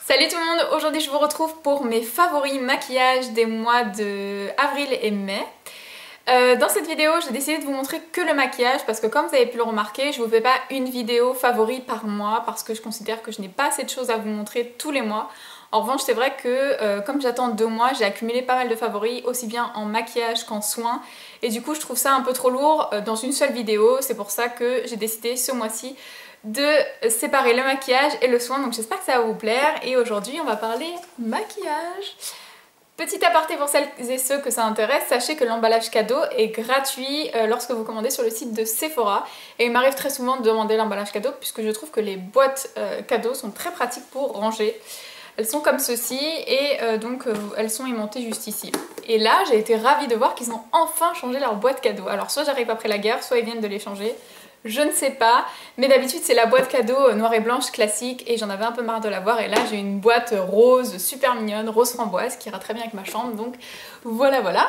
Salut tout le monde, aujourd'hui je vous retrouve pour mes favoris maquillages des mois de avril et mai. Dans cette vidéo j'ai décidé de vous montrer que le maquillage parce que comme vous avez pu le remarquer, je vous fais pas une vidéo favori par mois parce que je considère que je n'ai pas assez de choses à vous montrer tous les mois. En revanche c'est vrai que comme j'attends 2 mois, j'ai accumulé pas mal de favoris aussi bien en maquillage qu'en soins et du coup je trouve ça un peu trop lourd dans une seule vidéo. C'est pour ça que j'ai décidé ce mois-ci de séparer le maquillage et le soin, donc j'espère que ça va vous plaire. Et aujourd'hui on va parler maquillage. Petit aparté pour celles et ceux que ça intéresse, sachez que l'emballage cadeau est gratuit lorsque vous commandez sur le site de Sephora. Et il m'arrive très souvent de demander l'emballage cadeau puisque je trouve que les boîtes cadeaux sont très pratiques pour ranger. Elles sont comme ceci et elles sont aimantées juste ici. Et là j'ai été ravie de voir qu'ils ont enfin changé leur boîte cadeau. Alors soit j'arrive après la guerre, soit ils viennent de les changer. Je ne sais pas, mais d'habitude c'est la boîte cadeau noire et blanche classique et j'en avais un peu marre de la voir et là j'ai une boîte rose super mignonne, rose framboise qui ira très bien avec ma chambre, donc voilà.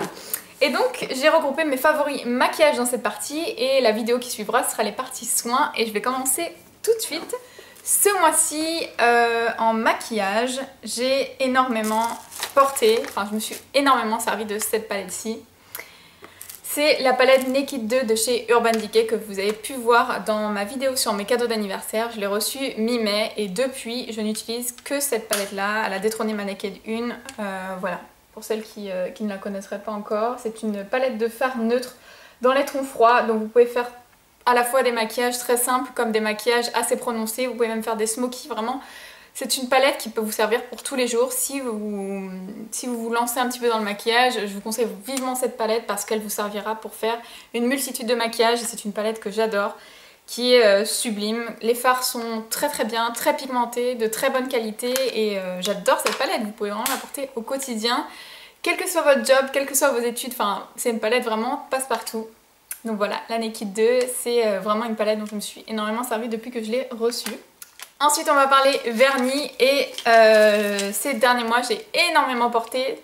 Et donc j'ai regroupé mes favoris maquillage dans cette partie et la vidéo qui suivra sera les parties soins et je vais commencer tout de suite. Ce mois-ci en maquillage j'ai énormément porté, je me suis énormément servie de cette palette-ci. C'est la palette Naked 2 de chez Urban Decay que vous avez pu voir dans ma vidéo sur mes cadeaux d'anniversaire. Je l'ai reçue mi-mai et depuis je n'utilise que cette palette là. Elle a détrôné ma Naked 1. Voilà, pour celles qui ne la connaisseraient pas encore. C'est une palette de fard neutre dans les tons froids. Donc vous pouvez faire à la fois des maquillages très simples comme des maquillages assez prononcés. Vous pouvez même faire des smokies vraiment. C'est une palette qui peut vous servir pour tous les jours. Si vous vous lancez un petit peu dans le maquillage, je vous conseille vivement cette palette parce qu'elle vous servira pour faire une multitude de maquillages. Et c'est une palette que j'adore, qui est sublime. Les fards sont très bien, très pigmentés, de très bonne qualité et j'adore cette palette. Vous pouvez vraiment la porter au quotidien, quel que soit votre job, quelles que soient vos études. Enfin, c'est une palette vraiment passe-partout. Donc voilà, la Naked 2, c'est vraiment une palette dont je me suis énormément servie depuis que je l'ai reçue. Ensuite on va parler vernis et ces derniers mois j'ai énormément porté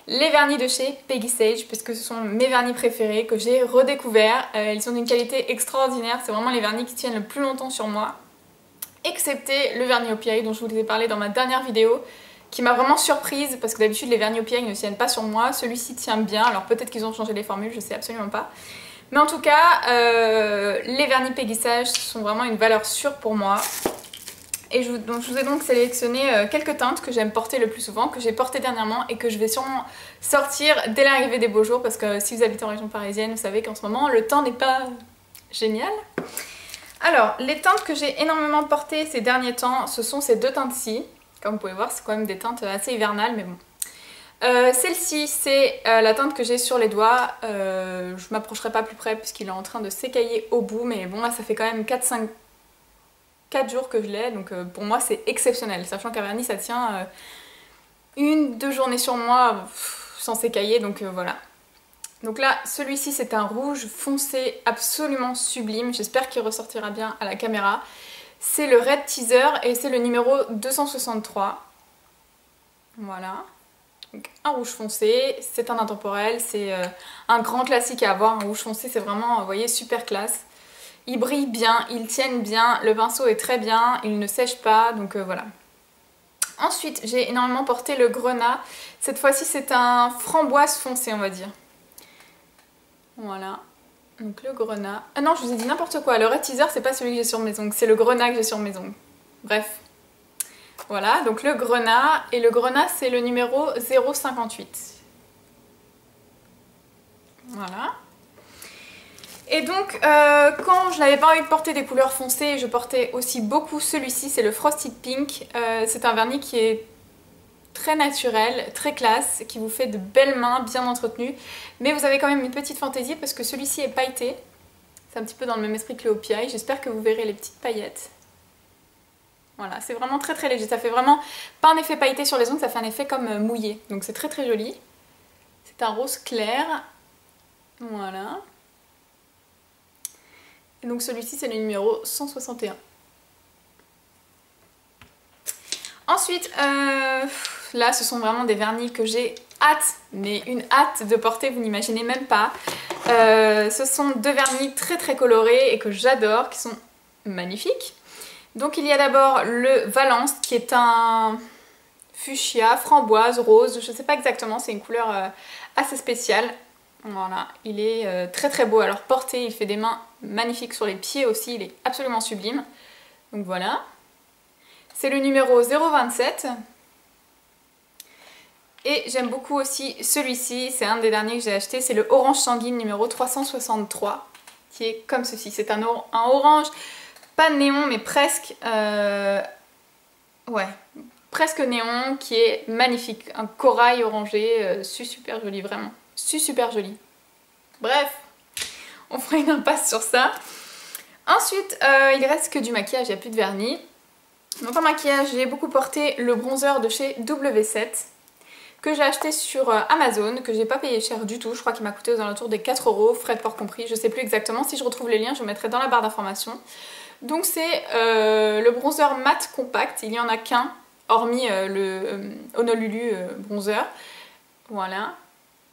les vernis de chez Peggy Sage puisque ce sont mes vernis préférés que j'ai redécouverts. Ils sont d'une qualité extraordinaire, c'est vraiment les vernis qui tiennent le plus longtemps sur moi. Excepté le vernis au pierre dont je vous ai parlé dans ma dernière vidéo qui m'a vraiment surprise parce que d'habitude les vernis au pierre ne tiennent pas sur moi. Celui-ci tient bien, alors peut-être qu'ils ont changé les formules, je sais absolument pas. Mais en tout cas, les vernis Peggy Sage sont vraiment une valeur sûre pour moi. Et je vous ai donc sélectionné quelques teintes que j'aime porter le plus souvent, que j'ai portées dernièrement et que je vais sûrement sortir dès l'arrivée des beaux jours parce que si vous habitez en région parisienne, vous savez qu'en ce moment le temps n'est pas génial. Alors, les teintes que j'ai énormément portées ces derniers temps, ce sont ces deux teintes-ci. Comme vous pouvez voir, c'est quand même des teintes assez hivernales, mais bon. Celle-ci c'est la teinte que j'ai sur les doigts, je m'approcherai pas plus près puisqu'il est en train de s'écailler au bout, mais bon là ça fait quand même 4 jours que je l'ai, donc pour moi c'est exceptionnel, sachant qu'un vernis ça tient 1-2 journées sur moi sans s'écailler, donc voilà. Donc là celui-ci c'est un rouge foncé absolument sublime, j'espère qu'il ressortira bien à la caméra. C'est le Red Teaser et c'est le numéro 263, voilà. Donc, un rouge foncé, c'est un intemporel, c'est un grand classique à avoir. Un rouge foncé c'est vraiment, vous voyez, super classe. Il brille bien, il tienne bien, le pinceau est très bien, il ne sèche pas, donc voilà. Ensuite j'ai énormément porté le grenat, cette fois-ci c'est un framboise foncé on va dire. Voilà, donc le grenat. Ah non, je vous ai dit n'importe quoi, le Red Teaser c'est pas celui que j'ai sur mes ongles, c'est le grenat que j'ai sur mes ongles. Bref. Voilà, donc le grenat, et le grenat c'est le numéro 058. Voilà. Et donc quand je n'avais pas envie de porter des couleurs foncées, je portais aussi beaucoup celui-ci, c'est le Frosted Pink. C'est un vernis qui est très naturel, très classe, qui vous fait de belles mains, bien entretenues. Mais vous avez quand même une petite fantaisie parce que celui-ci est pailleté. C'est un petit peu dans le même esprit que le Hopi. J'espère que vous verrez les petites paillettes. Voilà, c'est vraiment très léger, ça fait vraiment pas un effet pailleté sur les ongles, ça fait un effet comme mouillé, donc c'est très joli. C'est un rose clair, voilà. Et donc celui-ci c'est le numéro 161. Ensuite, là ce sont vraiment des vernis que j'ai hâte, mais une hâte de porter, vous n'imaginez même pas. Ce sont deux vernis très colorés et que j'adore, qui sont magnifiques. Donc il y a d'abord le Valence qui est un fuchsia, framboise, rose, je ne sais pas exactement, c'est une couleur assez spéciale. Voilà, il est très très beau. Alors porté, il fait des mains magnifiques sur les pieds aussi, il est absolument sublime. Donc voilà. C'est le numéro 027. Et j'aime beaucoup aussi celui-ci, c'est un des derniers que j'ai acheté, c'est le Orange Sanguine numéro 363, qui est comme ceci. C'est un orange, pas néon, mais presque, ouais, presque néon, qui est magnifique. Un corail orangé, super joli, vraiment. Super joli. Bref, on fera une impasse sur ça. Ensuite, il reste que du maquillage, il n'y a plus de vernis. Donc en maquillage, j'ai beaucoup porté le bronzer de chez W7 que j'ai acheté sur Amazon, que j'ai pas payé cher du tout. Je crois qu'il m'a coûté aux alentours des 4 €, frais de port compris. Je sais plus exactement. Si je retrouve les liens, je mettrai dans la barre d'informations. Donc c'est le bronzer mat compact. Il n'y en a qu'un, hormis le Honolulu bronzer. Voilà.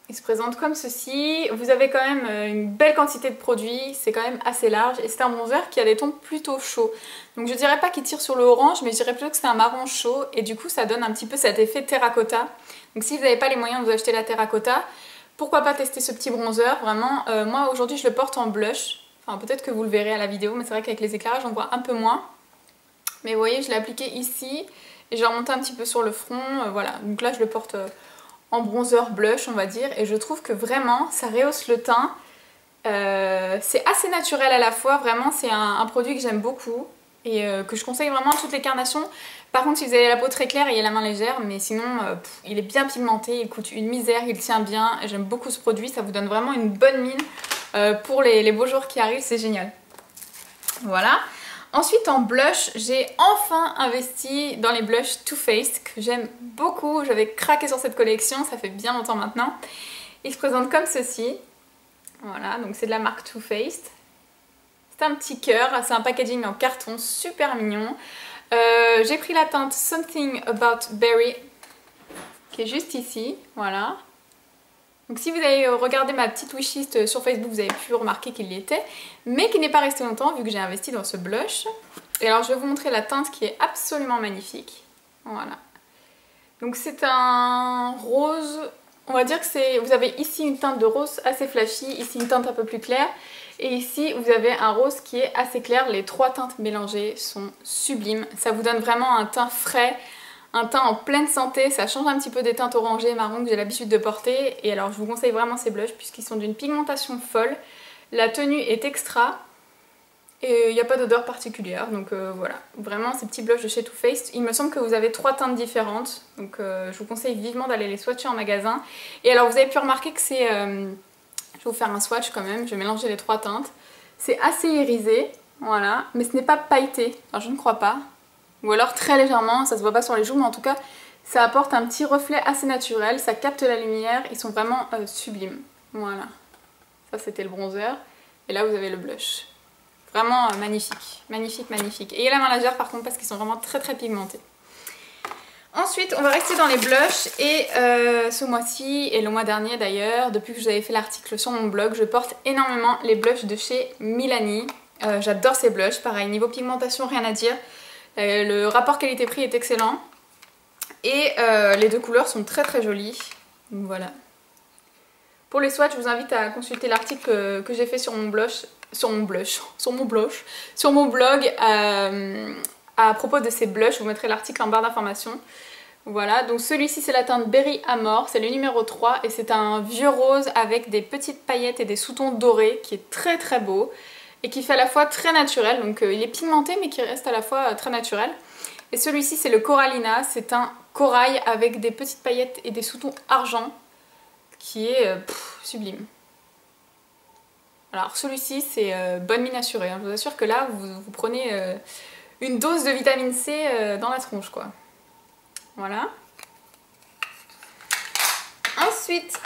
Il se présente comme ceci. Vous avez quand même une belle quantité de produits, c'est quand même assez large et c'est un bronzer qui a des tons plutôt chauds. Donc je dirais pas qu'il tire sur le orange, mais je dirais plutôt que c'est un marron chaud et du coup ça donne un petit peu cet effet terracotta. Donc si vous n'avez pas les moyens de vous acheter la terracotta, pourquoi pas tester ce petit bronzer. Vraiment, moi aujourd'hui je le porte en blush. Enfin peut-être que vous le verrez à la vidéo, mais c'est vrai qu'avec les éclairages on voit un peu moins. Mais vous voyez, je l'ai appliqué ici et j'ai remonté un petit peu sur le front, voilà. Donc là je le porte en bronzer blush on va dire, et je trouve que vraiment ça rehausse le teint. C'est assez naturel à la fois, vraiment c'est un produit que j'aime beaucoup et que je conseille vraiment à toutes les carnations. Par contre si vous avez la peau très claire et la main légère, mais sinon il est bien pigmenté, il coûte une misère, il tient bien, j'aime beaucoup ce produit, ça vous donne vraiment une bonne mine pour les beaux jours qui arrivent, c'est génial. Voilà. Ensuite en blush, j'ai enfin investi dans les blushs Too Faced que j'aime beaucoup. J'avais craqué sur cette collection, ça fait bien longtemps maintenant. Ils se présentent comme ceci. Voilà, donc c'est de la marque Too Faced. C'est un petit cœur, c'est un packaging en carton super mignon. J'ai pris la teinte Something About Berry qui est juste ici, voilà. Donc si vous avez regardé ma petite wishlist sur Facebook, vous avez pu remarquer qu'il y était, mais qui n'est pas resté longtemps vu que j'ai investi dans ce blush. Et alors je vais vous montrer la teinte qui est absolument magnifique. Voilà. Donc c'est un rose, on va dire que c'est... Vous avez ici une teinte de rose assez flashy, ici une teinte un peu plus claire, et ici vous avez un rose qui est assez clair. Les trois teintes mélangées sont sublimes. Ça vous donne vraiment un teint frais, un teint en pleine santé, ça change un petit peu des teintes orangées et marron que j'ai l'habitude de porter. Et alors je vous conseille vraiment ces blushs puisqu'ils sont d'une pigmentation folle. La tenue est extra et il n'y a pas d'odeur particulière. Donc voilà, vraiment ces petits blushs de chez Too Faced. Il me semble que vous avez trois teintes différentes. Donc je vous conseille vivement d'aller les swatcher en magasin. Et alors vous avez pu remarquer que c'est... je vais vous faire un swatch quand même, je vais mélanger les trois teintes. C'est assez irisé, voilà, mais ce n'est pas pailleté, enfin je ne crois pas. Ou alors très légèrement, ça se voit pas sur les joues, mais en tout cas ça apporte un petit reflet assez naturel, ça capte la lumière, ils sont vraiment sublimes. Voilà, ça c'était le bronzer, et là vous avez le blush. Vraiment magnifique, magnifique, magnifique. Et la main légère par contre parce qu'ils sont vraiment très très pigmentés. Ensuite on va rester dans les blushs et ce mois-ci et le mois dernier d'ailleurs, depuis que j'avais fait l'article sur mon blog, je porte énormément les blushs de chez Milani. J'adore ces blushs, pareil niveau pigmentation rien à dire. Le rapport qualité-prix est excellent et les deux couleurs sont très très jolies. Donc voilà. Pour les swatchs, je vous invite à consulter l'article que j'ai fait sur mon blog à propos de ces blushs. Je vous mettrai l'article en barre d'informations. Voilà, donc celui-ci c'est la teinte Berry Amore, c'est le numéro 3 et c'est un vieux rose avec des petites paillettes et des sous-tons dorés qui est très très beau. Et qui fait à la fois très naturel, donc il est pigmenté mais qui reste à la fois très naturel. Et celui-ci c'est le Corallina, c'est un corail avec des petites paillettes et des sous-tons argent qui est sublime. Alors celui-ci c'est bonne mine assurée, hein. Je vous assure que là vous prenez une dose de vitamine C dans la tronche quoi. Voilà. Ensuite,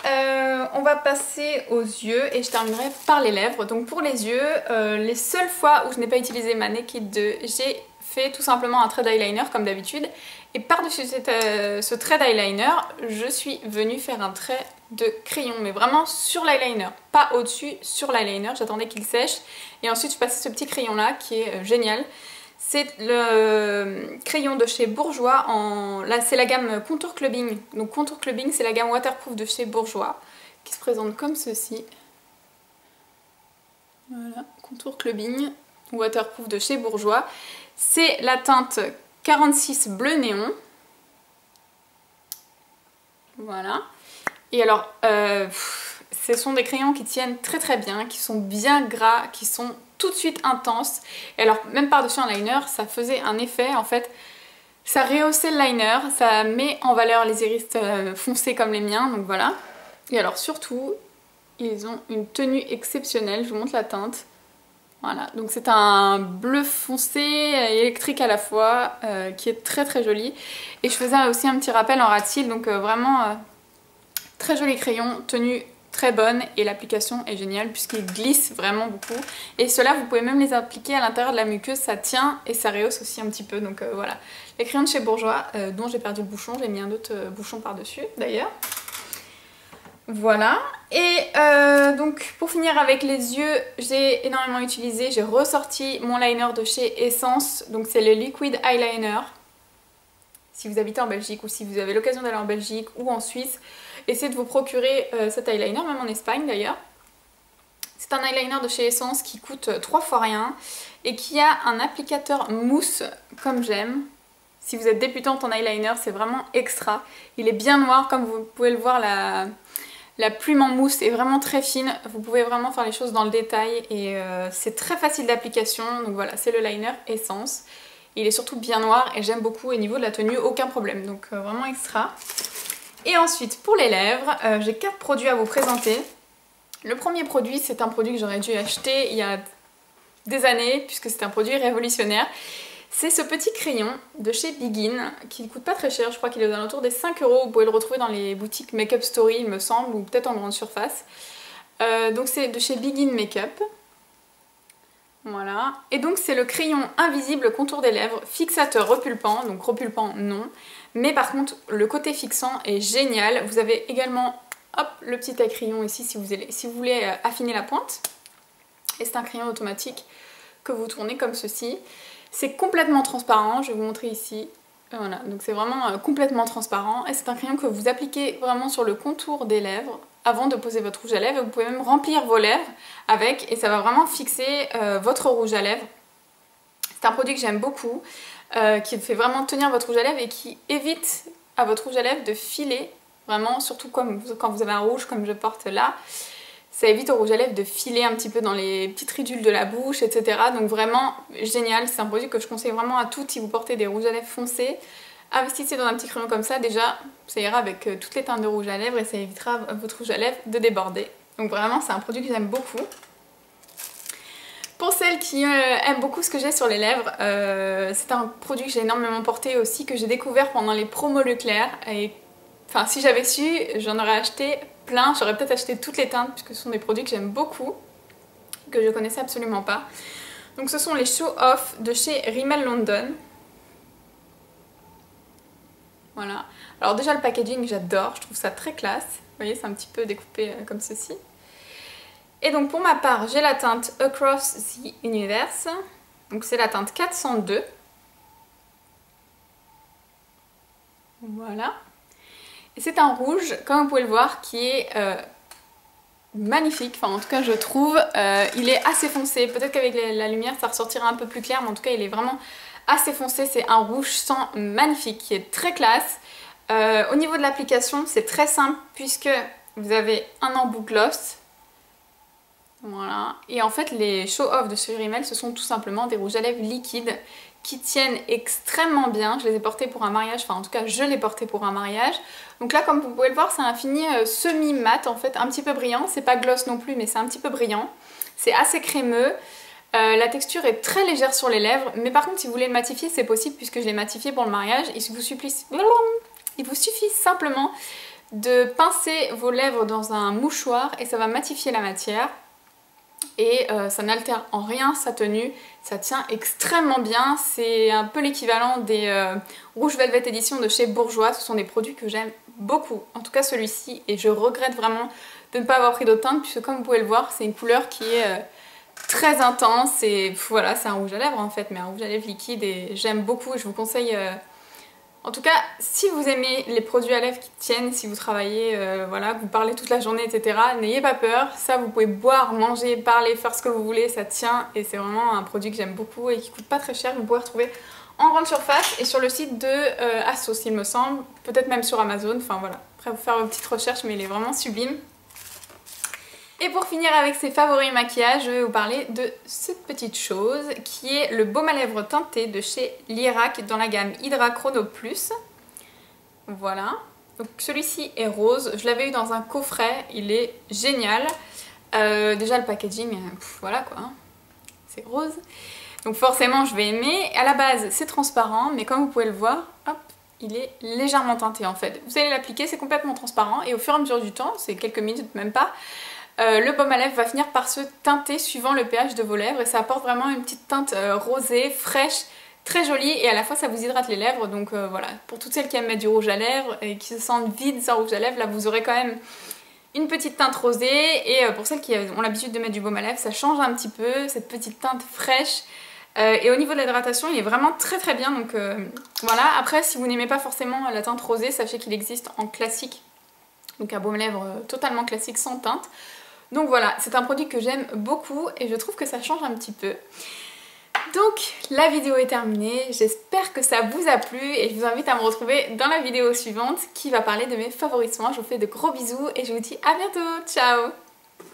on va passer aux yeux et je terminerai par les lèvres. Donc pour les yeux, les seules fois où je n'ai pas utilisé ma Naked 2, j'ai fait tout simplement un trait d'eyeliner comme d'habitude. Et par-dessus ce trait d'eyeliner, je suis venue faire un trait de crayon, mais vraiment sur l'eyeliner, pas au-dessus, sur l'eyeliner. J'attendais qu'il sèche et ensuite je passais ce petit crayon là qui est génial. C'est le crayon de chez Bourjois, là c'est la gamme Contour Clubbing. Donc Contour Clubbing c'est la gamme waterproof de chez Bourjois qui se présente comme ceci. Voilà, Contour Clubbing, waterproof de chez Bourjois. C'est la teinte 46 bleu néon. Voilà. Et alors, ce sont des crayons qui tiennent très très bien, qui sont bien gras, qui sont tout de suite intenses. Et alors, même par-dessus un liner, ça faisait un effet, en fait, ça rehaussait le liner, ça met en valeur les iris foncés comme les miens, donc voilà. Et alors surtout, ils ont une tenue exceptionnelle, je vous montre la teinte. Voilà, donc c'est un bleu foncé et électrique à la fois, qui est très très joli. Et je faisais aussi un petit rappel en rat cils, donc vraiment très joli crayon, tenue très bonne et l'application est géniale puisqu'il glisse vraiment beaucoup. Et ceux-là, vous pouvez même les appliquer à l'intérieur de la muqueuse, ça tient et ça rehausse aussi un petit peu. Donc voilà, les crayons de chez Bourjois, dont j'ai perdu le bouchon, j'ai mis un autre bouchon par-dessus d'ailleurs. Voilà, et donc pour finir avec les yeux, j'ai énormément utilisé, j'ai ressorti mon liner de chez Essence, donc c'est le Liquid Eyeliner. Si vous habitez en Belgique ou si vous avez l'occasion d'aller en Belgique ou en Suisse, essayez de vous procurer cet eyeliner, même en Espagne d'ailleurs. C'est un eyeliner de chez Essence qui coûte 3 fois rien et qui a un applicateur mousse comme j'aime. Si vous êtes débutante en eyeliner, c'est vraiment extra. Il est bien noir, comme vous pouvez le voir, la plume en mousse est vraiment très fine. Vous pouvez vraiment faire les choses dans le détail et c'est très facile d'application. Donc voilà, c'est le liner Essence. Il est surtout bien noir et j'aime beaucoup, et niveau de la tenue, aucun problème. Donc vraiment extra. Et ensuite, pour les lèvres, j'ai 4 produits à vous présenter. Le premier produit, c'est un produit que j'aurais dû acheter il y a des années, puisque c'est un produit révolutionnaire. C'est ce petit crayon de chez Begin, qui ne coûte pas très cher, je crois qu'il est aux alentours des 5 €. Vous pouvez le retrouver dans les boutiques Make-up Story, il me semble, ou peut-être en grande surface. Donc c'est de chez Begin Make-up. Voilà. Et donc c'est le crayon invisible contour des lèvres, fixateur repulpant, donc repulpant non. Mais par contre, le côté fixant est génial. Vous avez également, hop, le petit taille-crayon ici si vous voulez affiner la pointe. Et c'est un crayon automatique que vous tournez comme ceci. C'est complètement transparent, je vais vous montrer ici. Voilà, donc c'est vraiment complètement transparent. Et c'est un crayon que vous appliquez vraiment sur le contour des lèvres avant de poser votre rouge à lèvres. Vous pouvez même remplir vos lèvres avec et ça va vraiment fixer votre rouge à lèvres. C'est un produit que j'aime beaucoup, qui fait vraiment tenir votre rouge à lèvres et qui évite à votre rouge à lèvres de filer, vraiment, surtout comme quand vous avez un rouge comme je porte là. Ça évite au rouge à lèvres de filer un petit peu dans les petites ridules de la bouche, etc. Donc vraiment génial, c'est un produit que je conseille vraiment à toutes si vous portez des rouges à lèvres foncés. Investissez dans un petit crayon comme ça, déjà ça ira avec toutes les teintes de rouge à lèvres et ça évitera votre rouge à lèvres de déborder. Donc vraiment c'est un produit que j'aime beaucoup. Pour celles qui aiment beaucoup ce que j'ai sur les lèvres, c'est un produit que j'ai énormément porté aussi, que j'ai découvert pendant les promos Leclerc. Et enfin si j'avais su, j'en aurais acheté plein, j'aurais peut-être acheté toutes les teintes puisque ce sont des produits que j'aime beaucoup, que je connaissais absolument pas. Donc ce sont les Show Off de chez Rimmel London. Voilà. Alors déjà le packaging j'adore, je trouve ça très classe. Vous voyez c'est un petit peu découpé comme ceci. Et donc pour ma part j'ai la teinte Across the Universe. Donc c'est la teinte 402. Voilà. Et c'est un rouge, comme vous pouvez le voir, qui est magnifique. Enfin en tout cas je trouve. Il est assez foncé. Peut-être qu'avec la lumière ça ressortira un peu plus clair. Mais en tout cas il est vraiment assez foncé. C'est un rouge sang magnifique qui est très classe. Au niveau de l'application c'est très simple puisque vous avez un embout gloss. Voilà. Et en fait les Show Off de chez Rimmel ce sont tout simplement des rouges à lèvres liquides qui tiennent extrêmement bien. Je les ai portés pour un mariage, enfin en tout cas je l'ai porté pour un mariage. Donc là comme vous pouvez le voir c'est un fini semi-mat en fait, un petit peu brillant. C'est pas gloss non plus mais c'est un petit peu brillant. C'est assez crémeux. La texture est très légère sur les lèvres. Mais par contre si vous voulez le matifier c'est possible puisque je l'ai matifié pour le mariage. Il vous suffit simplement de pincer vos lèvres dans un mouchoir et ça va matifier la matière. Et ça n'altère en rien sa tenue, ça tient extrêmement bien, c'est un peu l'équivalent des Rouge Velvet Edition de chez Bourjois, ce sont des produits que j'aime beaucoup, en tout cas celui-ci, et je regrette vraiment de ne pas avoir pris d'autres teintes puisque comme vous pouvez le voir c'est une couleur qui est très intense et voilà, c'est un rouge à lèvres en fait, mais un rouge à lèvres liquide et j'aime beaucoup. Je vous conseille, en tout cas, si vous aimez les produits à lèvres qui tiennent, si vous travaillez, voilà, vous parlez toute la journée, etc., n'ayez pas peur. Ça, vous pouvez boire, manger, parler, faire ce que vous voulez, ça tient et c'est vraiment un produit que j'aime beaucoup et qui coûte pas très cher. Vous pouvez retrouver en grande surface et sur le site de Asos, il me semble, peut-être même sur Amazon, enfin voilà. Après, vous faire vos petites recherches, mais il est vraiment sublime. Et pour finir avec ces favoris maquillage, je vais vous parler de cette petite chose qui est le baume à lèvres teinté de chez Lierac dans la gamme Hydra Chrono Plus. Voilà. Donc celui-ci est rose, je l'avais eu dans un coffret, il est génial. Déjà le packaging, voilà quoi, hein. C'est rose. Donc forcément je vais aimer. À la base c'est transparent, mais comme vous pouvez le voir, hop, il est légèrement teinté en fait. Vous allez l'appliquer, c'est complètement transparent et au fur et à mesure du temps, c'est quelques minutes même pas, le baume à lèvres va finir par se teinter suivant le pH de vos lèvres et ça apporte vraiment une petite teinte rosée, fraîche, très jolie et à la fois ça vous hydrate les lèvres. Donc voilà, pour toutes celles qui aiment mettre du rouge à lèvres et qui se sentent vides sans rouge à lèvres, là vous aurez quand même une petite teinte rosée et pour celles qui ont l'habitude de mettre du baume à lèvres, ça change un petit peu, cette petite teinte fraîche. Et au niveau de l'hydratation, il est vraiment très bien, donc voilà. Après, si vous n'aimez pas forcément la teinte rosée, sachez qu'il existe en classique, donc un baume à lèvres totalement classique sans teinte. Donc voilà, c'est un produit que j'aime beaucoup et je trouve que ça change un petit peu. Donc la vidéo est terminée, j'espère que ça vous a plu et je vous invite à me retrouver dans la vidéo suivante qui va parler de mes favoris soins. Je vous fais de gros bisous et je vous dis à bientôt, ciao!